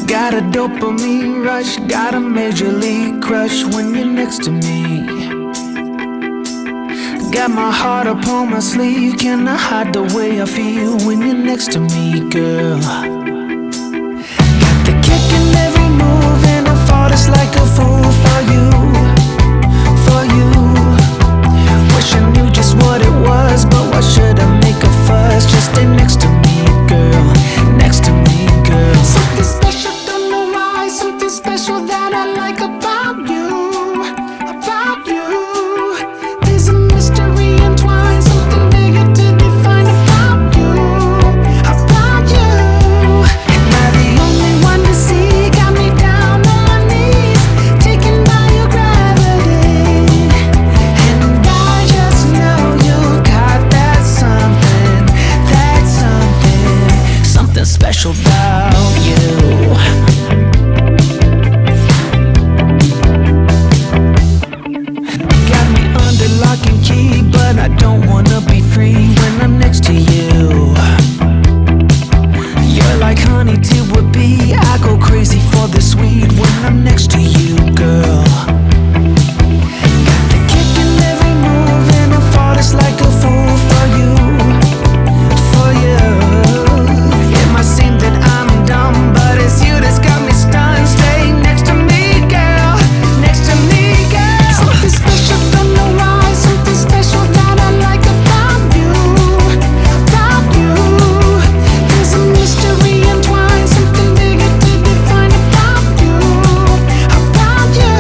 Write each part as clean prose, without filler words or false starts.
Got a dopamine rush, got a major league crush when you're next to me. Got my heart upon my sleeve, can I hide the way I feel when you're next to me, girl? Got the kick in every move and I fought just like a fool for you, for you. Wish I knew just what it was, but why should I make a fuss? Just stay next to me, girl, next to me, girl. Something special, don't know why, something special that I like about you, about you. There's a mystery entwined, something bigger to define about you, about you. Am I the only one to see? Got me down on my knees, taken by your gravity. And I just know you got that something, something special about you. Got me under lock and key, but I don't wanna be free when I'm next to you. You're like honey to a bee, I go crazy for the sweet when I'm next to you, girl. Got the kick in every move and I fall just like a fool for you, for you. It might seem that I'm dumb, but it's you that's got me stunned. Stay next to me, girl, next to me, girl. Something special, don't know why, something special that I like about you, about you. There's a mystery entwined, something bigger to define about you, about you.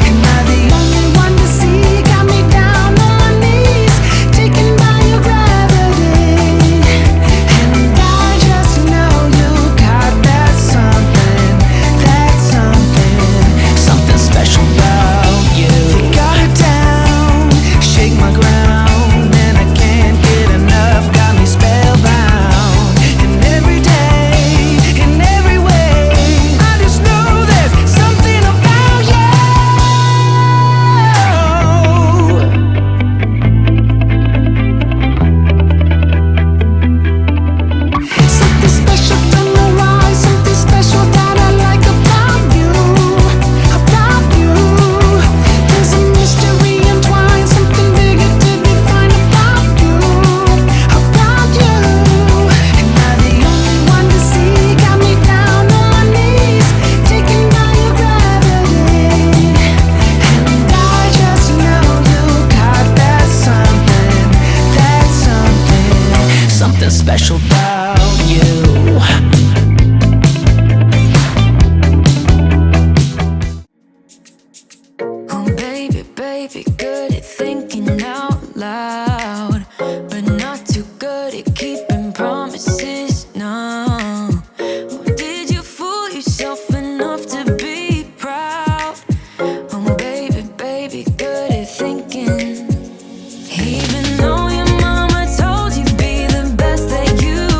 Am I the only one to see? Got me down on my knees, taken by your gravity. And I just know you got that something, something special about you. You got it down, shake my ground, and I can't get enough. Got me spellbound. And every day, in every way, I just know there's something about you. Something special, don't know why, something special that I like about you, about you. There's a mystery entwined, something bigger to define about you, about you. Am I the only one to see? Got me down on my knees, taken by your gravity. And I just know you got that something special about you. Oh baby, baby, good at thinking out loud, but not too good at keeping promises, no. Oh, did you fool yourself enough to be proud? Oh baby, baby, good at thinking. Even though your mama told you be the best that you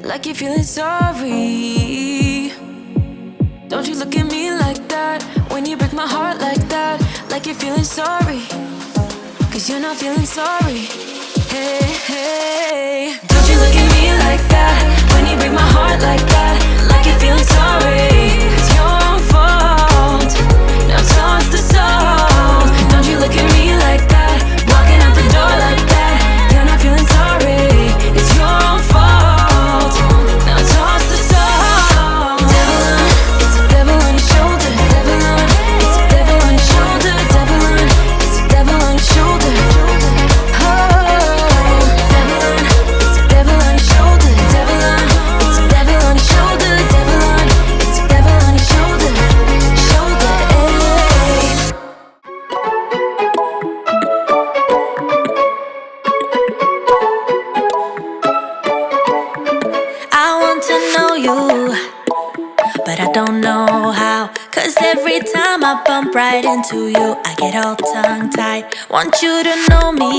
like you're feeling sorry. Don't you look at me like that when you break my heart like that, like you're feeling sorry, 'cause you're not feeling sorry. Hey, hey. Don't you look at me like that when you break my heart like that, like you're feeling sorry. It's your own fault, now toss the soul. Don't you look at me like that, walking out the door like that. You're not feeling sorry, it's your own fault, now toss the soul. Devil on, it's a devil on your shoulder. Devil on, it's a devil on your shoulder. Devil on, it's a devil on your shoulder. But I don't know how, 'cause every time I bump right into you, I get all tongue-tied. Want you to know me,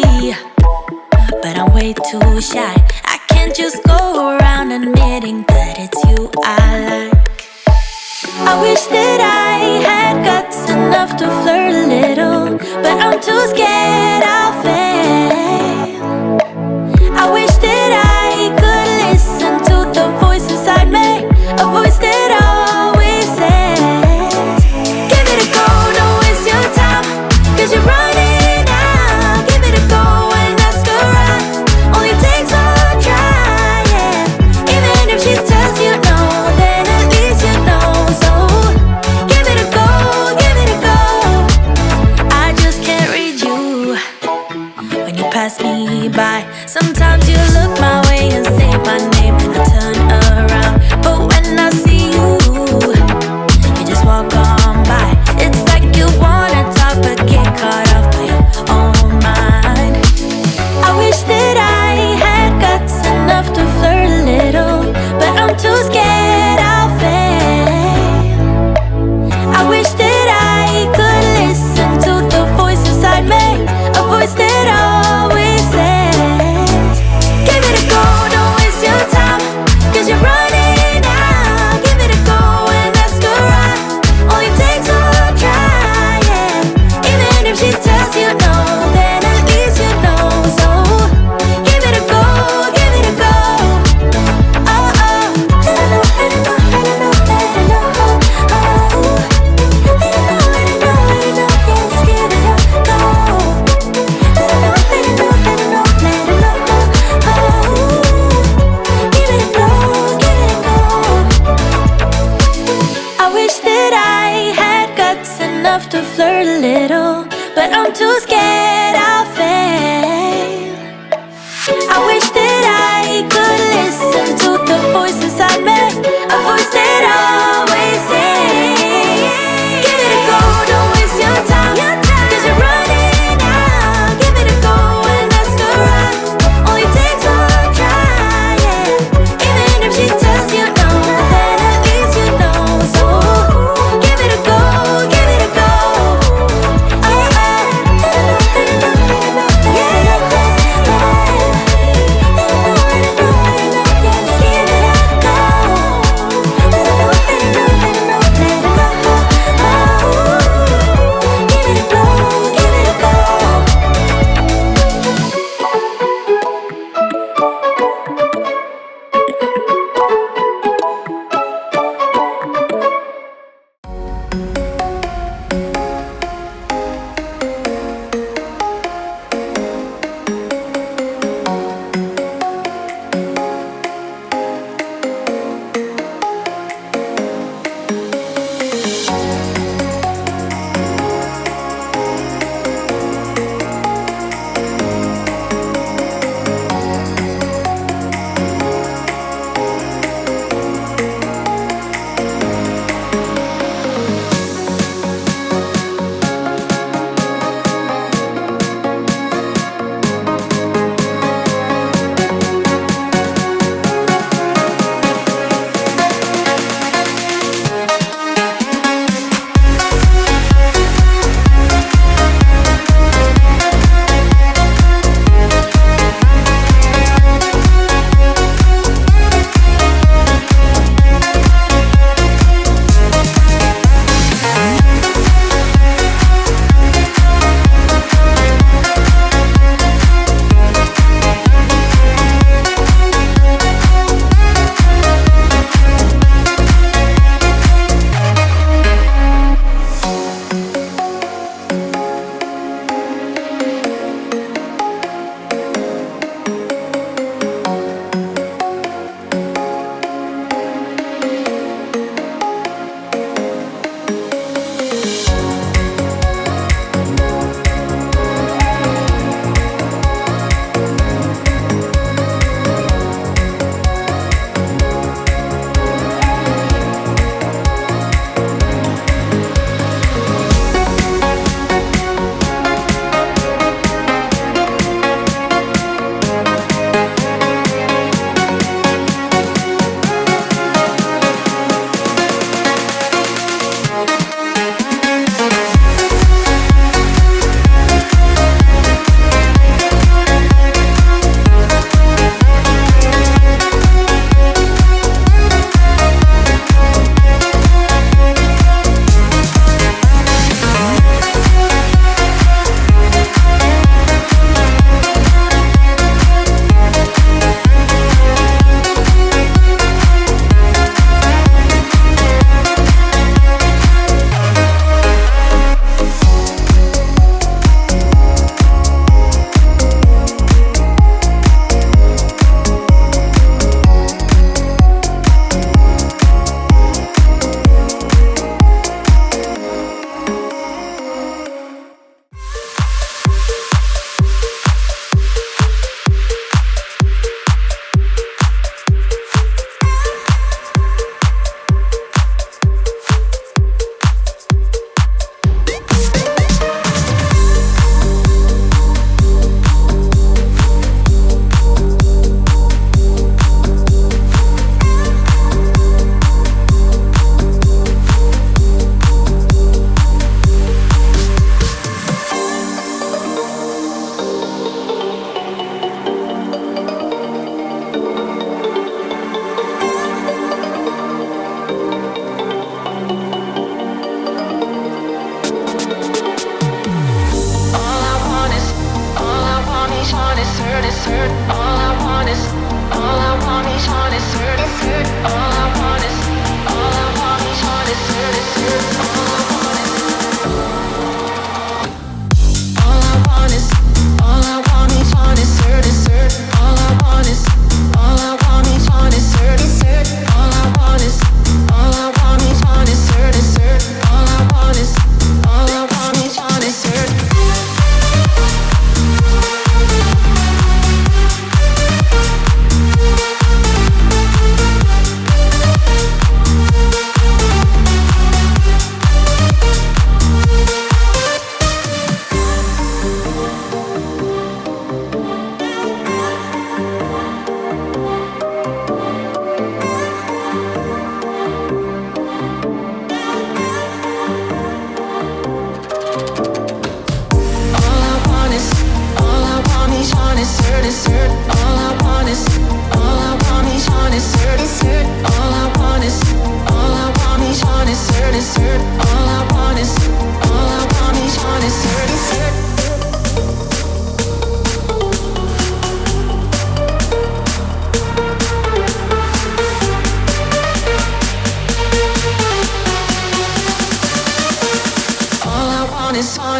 but I'm way too shy. I can't just go around admitting that it's you I like. I wish that I had guts enough to flirt a little, but I'm too scared I'll fail. I wish that I could listen to the voice inside me, a voice that always says, give it a go, don't waste your time, 'cause you're running out. Give it a go and ask around, only takes one try, yeah. Even if she tells you no, then at least you know. So give it a go, give it a go. I just can't read you.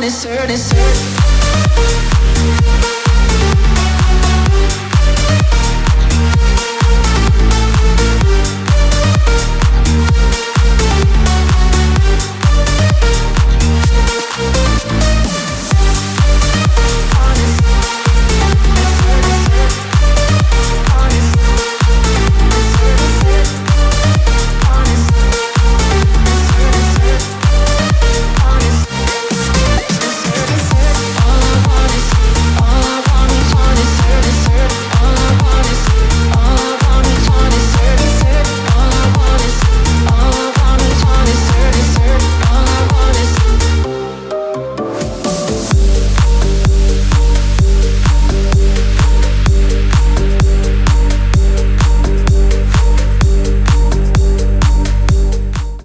it's hurt, it's hurt.